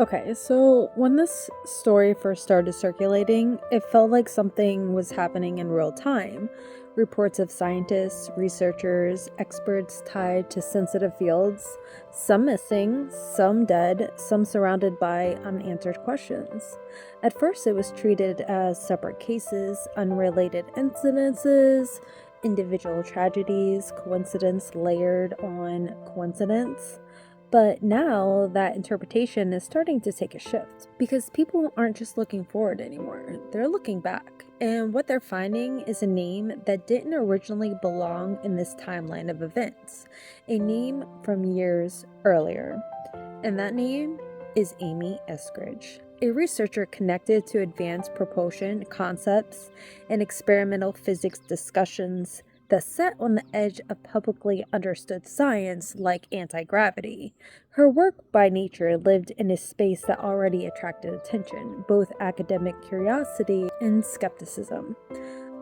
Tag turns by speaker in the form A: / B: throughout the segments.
A: Okay, so when this story first started circulating, it felt like something was happening in real time. Reports of scientists, researchers, experts tied to sensitive fields, some missing, some dead, some surrounded by unanswered questions. At first, it was treated as separate cases, unrelated incidences, individual tragedies, coincidence layered on coincidence. But now that interpretation is starting to take a shift because people aren't just looking forward anymore, they're looking back. And what they're finding is a name that didn't originally belong in this timeline of events, a name from years earlier. And that name is Amy Eskridge, a researcher connected to advanced propulsion concepts and experimental physics discussions that sat on the edge of publicly understood science like anti-gravity. Her work by nature lived in a space that already attracted attention, both academic curiosity and skepticism.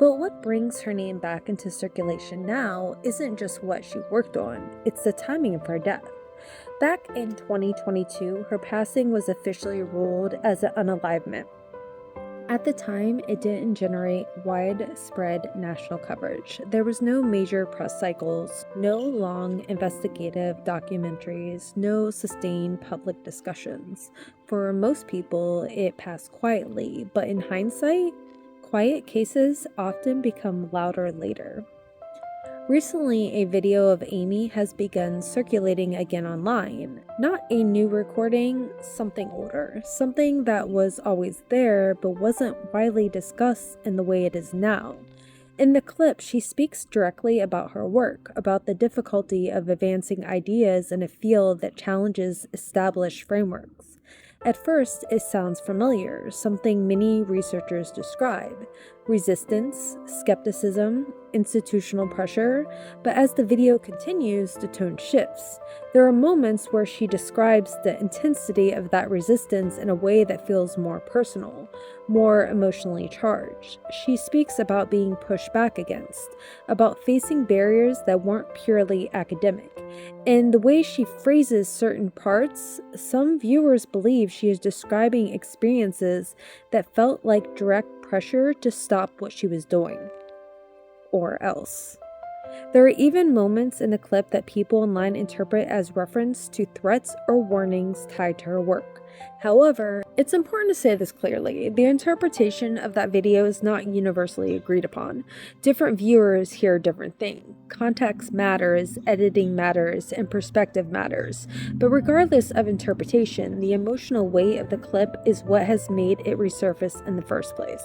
A: But what brings her name back into circulation now isn't just what she worked on, it's the timing of her death. Back in 2022, her passing was officially ruled as an unalivement. At the time, it didn't generate widespread national coverage. There was no major press cycles, no long investigative documentaries, no sustained public discussions. For most people, it passed quietly, but in hindsight, quiet cases often become louder later. Recently, a video of Amy has begun circulating again online. Not a new recording, something older, something that was always there but wasn't widely discussed in the way it is now. In the clip, she speaks directly about her work, about the difficulty of advancing ideas in a field that challenges established frameworks. At first, it sounds familiar, something many researchers describe: resistance, skepticism, institutional pressure, but as the video continues, the tone shifts. There are moments where she describes the intensity of that resistance in a way that feels more personal, more emotionally charged. She speaks about being pushed back against, about facing barriers that weren't purely academic. In the way she phrases certain parts, some viewers believe she is describing experiences that felt like direct pressure to stop what she was doing. Or else. There are even moments in the clip that people online interpret as reference to threats or warnings tied to her work. However, it's important to say this clearly. The interpretation of that video is not universally agreed upon. Different viewers hear different things. Context matters, editing matters, and perspective matters. But regardless of interpretation, the emotional weight of the clip is what has made it resurface in the first place.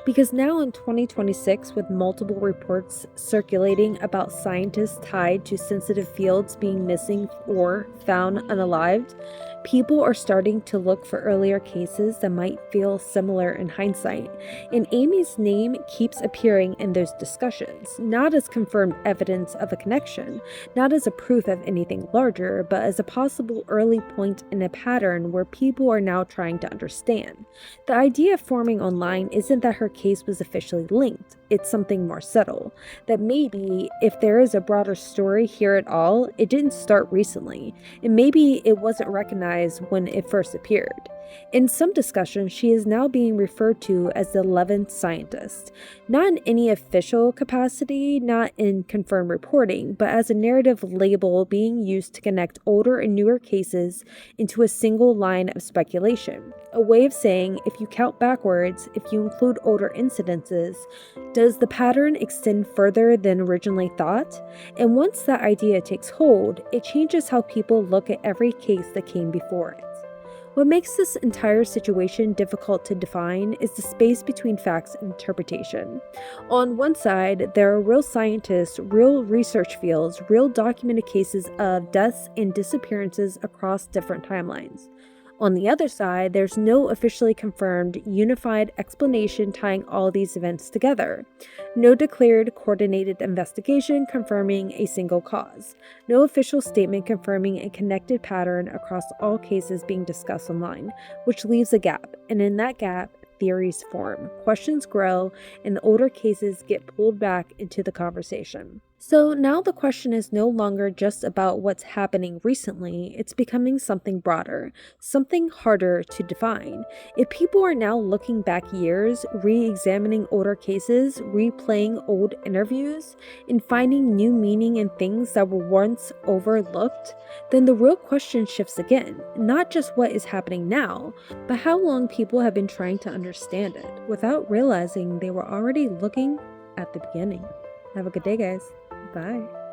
A: Because now in 2026, with multiple reports circulating about scientists tied to sensitive fields being missing or found unalived, people are starting to look for earlier cases that might feel similar in hindsight, and Amy's name keeps appearing in those discussions, not as confirmed evidence of a connection, not as a proof of anything larger, but as a possible early point in a pattern where people are now trying to understand. The idea forming online isn't that her case was officially linked, it's something more subtle, that maybe if there is a broader story here at all, it didn't start recently, and maybe it wasn't recognized when it first appeared. In some discussions, she is now being referred to as the 11th scientist, not in any official capacity, not in confirmed reporting, but as a narrative label being used to connect older and newer cases into a single line of speculation. A way of saying, if you count backwards, if you include older incidences, does the pattern extend further than originally thought? And once that idea takes hold, it changes how people look at every case that came before it. What makes this entire situation difficult to define is the space between facts and interpretation. On one side, there are real scientists, real research fields, real documented cases of deaths and disappearances across different timelines. On the other side, there's no officially confirmed, unified explanation tying all these events together. No declared, coordinated investigation confirming a single cause. No official statement confirming a connected pattern across all cases being discussed online, which leaves a gap, and in that gap, theories form, questions grow, and the older cases get pulled back into the conversation. So now the question is no longer just about what's happening recently, it's becoming something broader, something harder to define. If people are now looking back years, re examining older cases, replaying old interviews, and finding new meaning in things that were once overlooked, then the real question shifts again. Not just what is happening now, but how long people have been trying to understand it without realizing they were already looking at the beginning. Have a good day, guys. Bye.